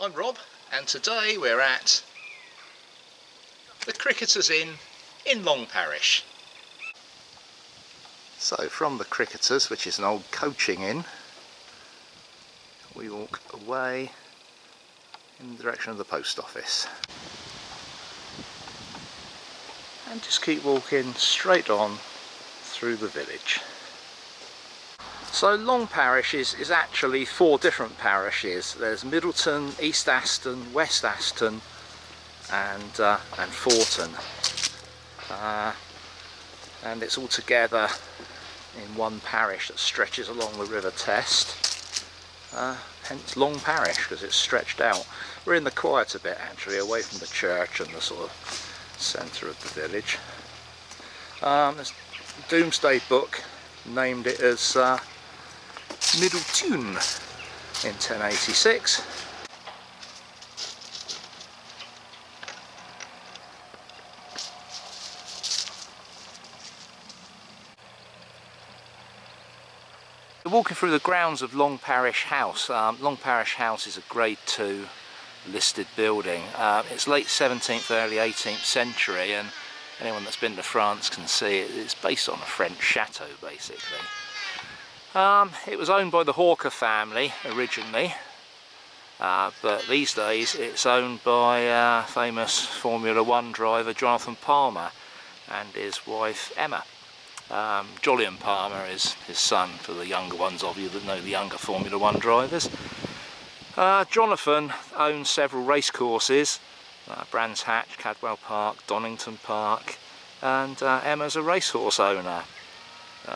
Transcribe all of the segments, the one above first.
I'm Rob, and today we're at the Cricketers Inn in Longparish. So from the Cricketers, which is an old coaching inn, we walk away in the direction of the post office. And just keep walking straight on through the village. So Longparish is actually 4 different parishes. There's Middleton, East Aston, West Aston and Forton. And it's all together in one parish that stretches along the River Test. Hence Longparish, because it's stretched out. We're in the quieter bit actually, away from the church and the sort of centre of the village. There's a Domesday Book named it as Middleton in 1086. We're walking through the grounds of Longparish House. Longparish House is a Grade 2 listed building. It's late 17th, early 18th century, and anyone that's been to France can see it's based on a French chateau basically. It was owned by the Hawker family originally, but these days it's owned by famous Formula 1 driver Jonathan Palmer and his wife Emma. Jolyon Palmer is his son, for the younger ones of you that know the younger Formula 1 drivers. Jonathan owns several racecourses, Brands Hatch, Cadwell Park, Donington Park, and Emma's a racehorse owner.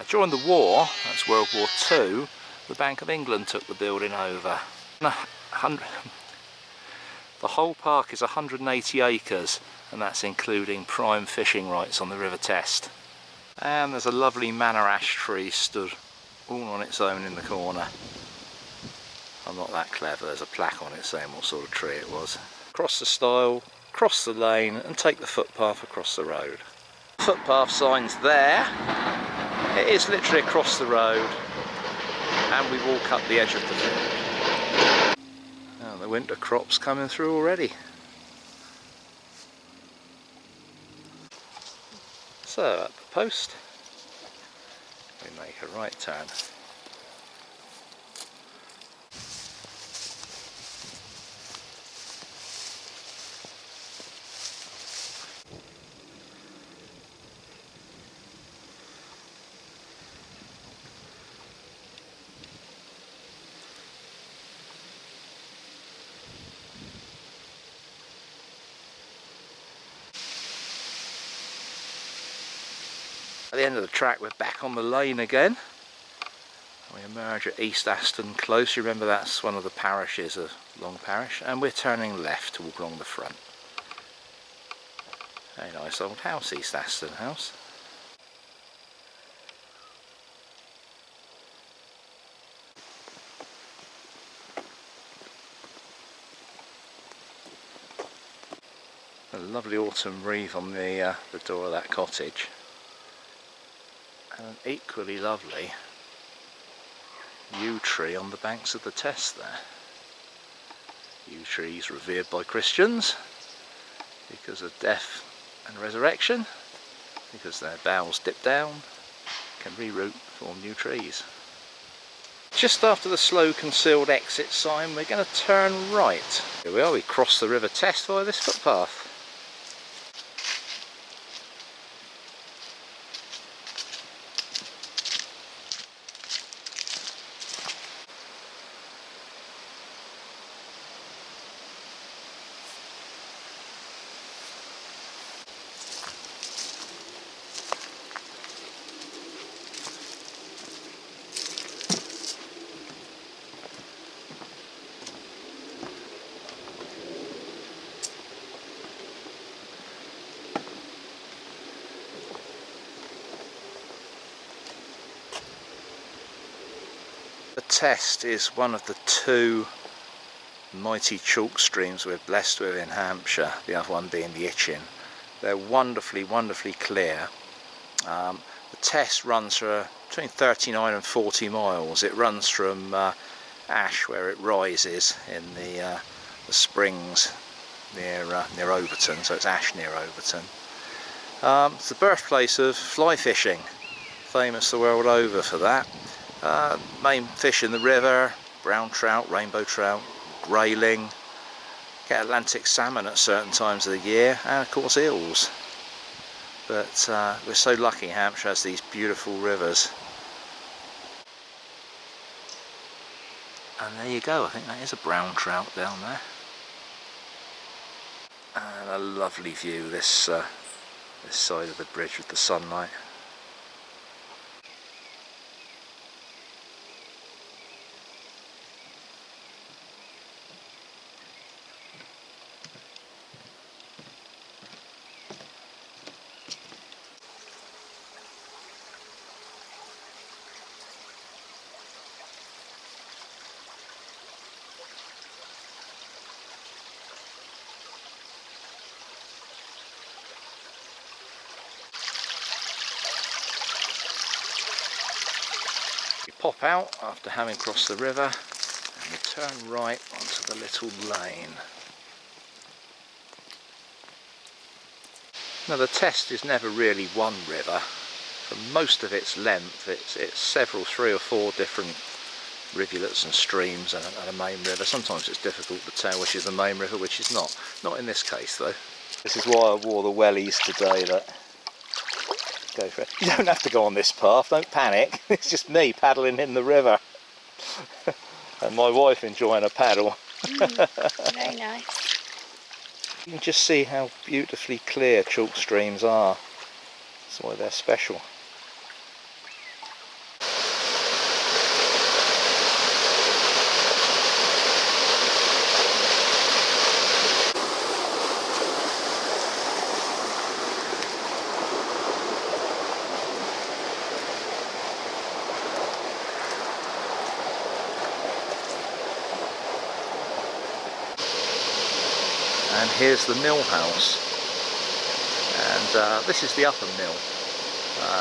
During the war, that's World War II, the Bank of England took the building over. The whole park is 180 acres, and that's including prime fishing rights on the River Test. And there's a lovely manor ash tree stood all on its own in the corner. I'm not that clever, there's a plaque on it saying what sort of tree it was. Cross the stile, cross the lane and take the footpath across the road. Footpath sign's there. It is literally across the road, and we walk up the edge of the field. Now the winter crop's coming through already. So at the post, we make a right turn. At the end of the track, we're back on the lane again. We emerge at East Aston Close. You remember that's one of the parishes of Longparish, and we're turning left to walk along the front. Very nice old house, East Aston House. A lovely autumn wreath on the door of that cottage. And an equally lovely yew tree on the banks of the Test there. Yew trees revered by Christians because of death and resurrection, because their boughs dip down, can reroot, form new trees. Just after the slow concealed exit sign, we're going to turn right. Here we are, we cross the River Test via this footpath. The Test is one of the 2 mighty chalk streams we're blessed with in Hampshire, the other one being the Itchen. They're wonderfully, wonderfully clear. The Test runs for between 39 and 40 miles. It runs from Ash, where it rises in the the springs near Overton, so it's Ash near Overton. It's the birthplace of fly fishing, famous the world over for that. Main fish in the river, brown trout, rainbow trout, grayling, get Atlantic salmon at certain times of the year, and of course eels. But we're so lucky Hampshire has these beautiful rivers. And there you go, I think that is a brown trout down there. And a lovely view this this side of the bridge with the sunlight. You pop out after having crossed the river and you turn right onto the little lane. Now the test is never really one river. For most of its length it's several, 3 or 4 different rivulets and streams and a main river. Sometimes it's difficult to tell which is the main river, which is not. Not in this case though. This is why I wore the wellies today. That go for it. You don't have to go on this path, don't panic. It's just me paddling in the river. And my wife enjoying a paddle. Very nice. You can just see how beautifully clear chalk streams are. That's why they're special. And here's the mill house, and this is the upper mill.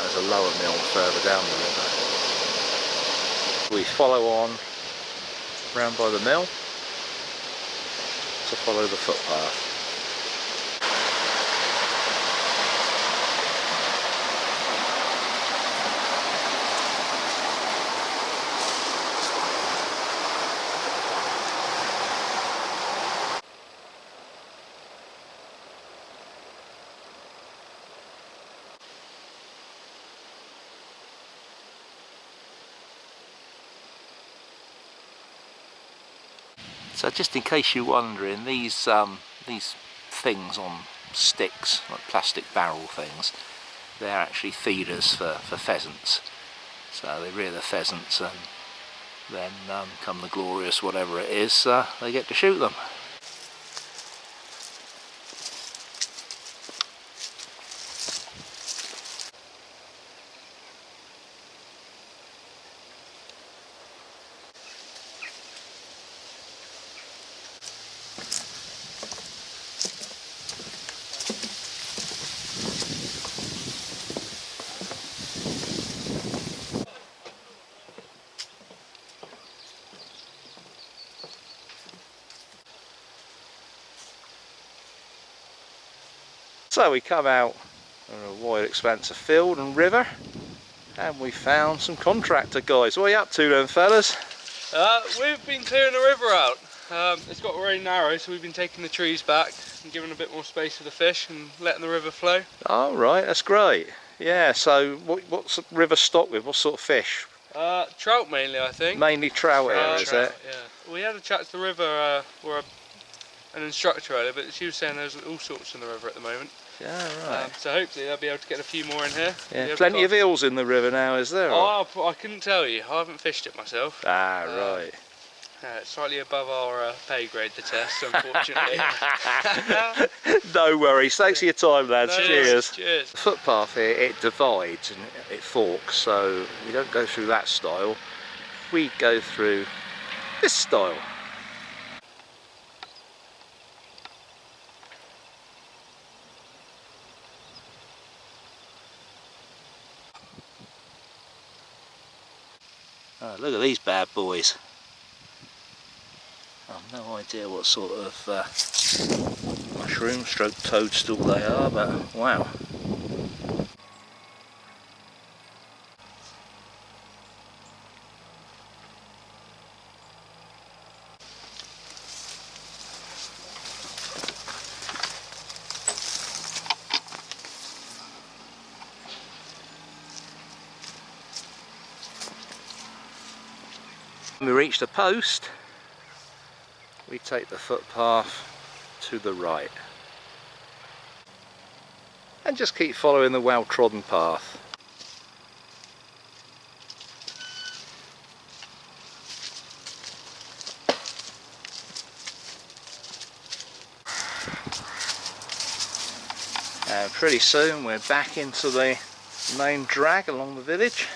There's a lower mill further down the river. We follow on round by the mill to follow the footpath. So just in case you're wondering, these things on sticks, like plastic barrel things, they're actually feeders for pheasants. So they rear the pheasants, and then come the glorious whatever it is, they get to shoot them. So we come out on a wide expanse of field and river, and we found some contractor guys. What are you up to then, fellas? We've been clearing the river out. It's got very narrow, so we've been taking the trees back and giving a bit more space for the fish and letting the river flow. Oh, right, that's great. Yeah, so what's the river stocked with? What sort of fish? Trout mainly, I think. Mainly trout here, is it? Yeah. We had a chat to the river an instructor earlier, but she was saying there's all sorts in the river at the moment. Yeah, right. So hopefully they'll be able to get a few more in here. Yeah, plenty of eels in the river now, is there? Oh, I couldn't tell you. I haven't fished it myself. Ah, right. It's slightly above our pay grade, the test, unfortunately. No worries. Thanks for your time, lads. No, cheers. Cheers. The footpath here, it divides and it forks, so we don't go through that style. We go through this style. Oh, look at these bad boys. No idea what sort of mushroom stroke toadstool they are, but wow. When we reach the post, we take the footpath to the right and just keep following the well-trodden path. And pretty soon we're back into the main drag along the village.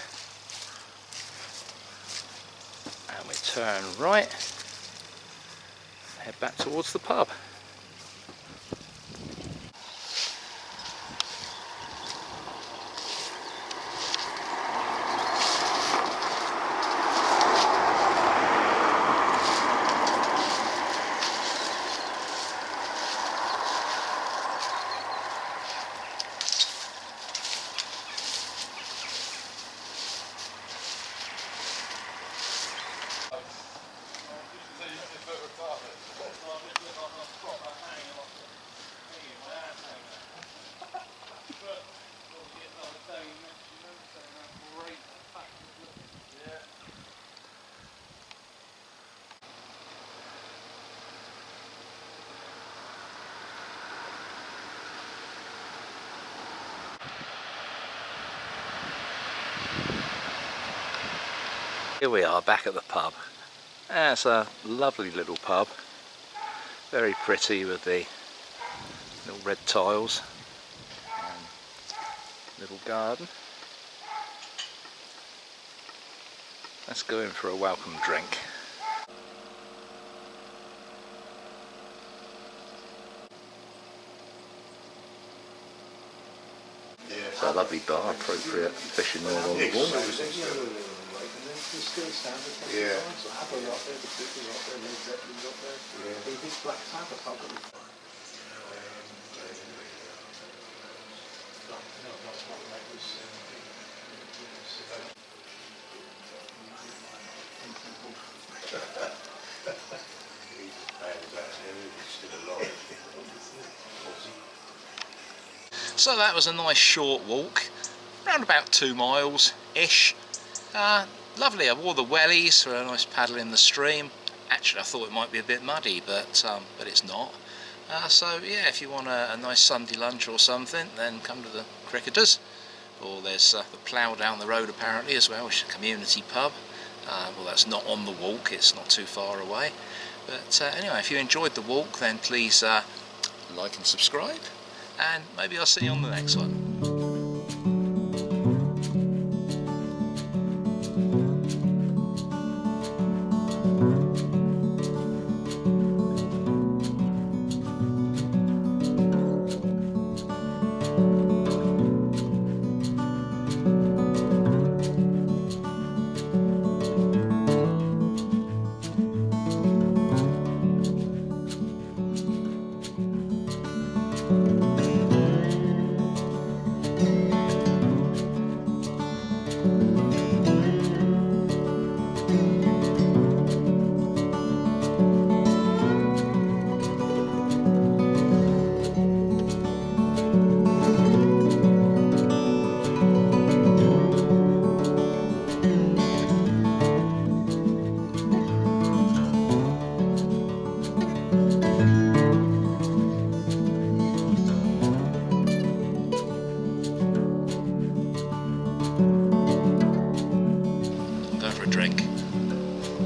And we turn right, head back towards the pub. Here we are back at the pub. It's a lovely little pub, very pretty with the little red tiles and little garden. Let's go in for a welcome drink. It's a lovely bar, appropriate fishing rod on the wall. Yeah. So that was a nice short walk, around about 2 miles-ish. Lovely, I wore the wellies for a nice paddle in the stream. Actually I thought it might be a bit muddy, but it's not. So yeah, if you want a nice Sunday lunch or something, then come to the Cricketers. Or there's the Plough down the road apparently as well, which is a community pub. Well, that's not on the walk, it's not too far away. But anyway, if you enjoyed the walk, then please like and subscribe, and maybe I'll see you on the next one.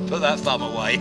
Put that thumb away.